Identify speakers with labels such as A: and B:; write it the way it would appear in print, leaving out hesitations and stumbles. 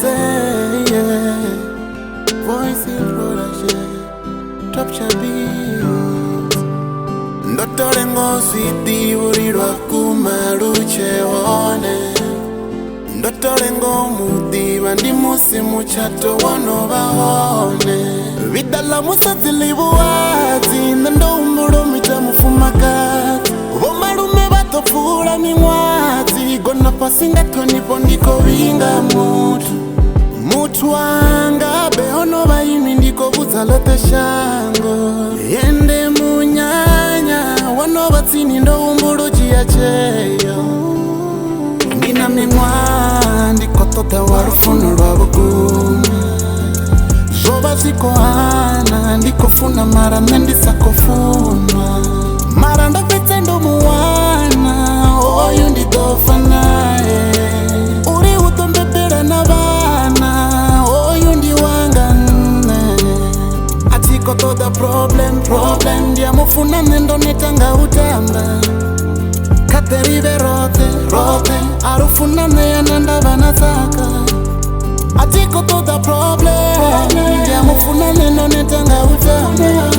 A: say, yeah. Voice in production, top chabits. Ndotore ngositi urirwa kumaruche one. Ndotore ngomudiba ndi musi muchato wano bahone. Vidala musazili buwazi nando umuro mita mufumakazi. Bomarume batofura mimwazi gona pasinga tonipo ndiko vinga mutu wanga behono bayimi ndiko buzalote shango. Yende munyanya wano batsini ndo umuro jiacheyo. Nina mimwa ndiko tota warufuno rwabugumi. Zoba ziko hana ndiko funa mara mendisa kofuna. Mara ndo vitendo muwana oyu ndidofa nae. Uri utombebera na bana oyu ndi wanga nne. Atiko toda problem Dia mufuna mendo netanga utamba. Kateribe rote arufuna meya nanda banasaka. Atiko toda problem Dia mufuna mendo netanga utamba.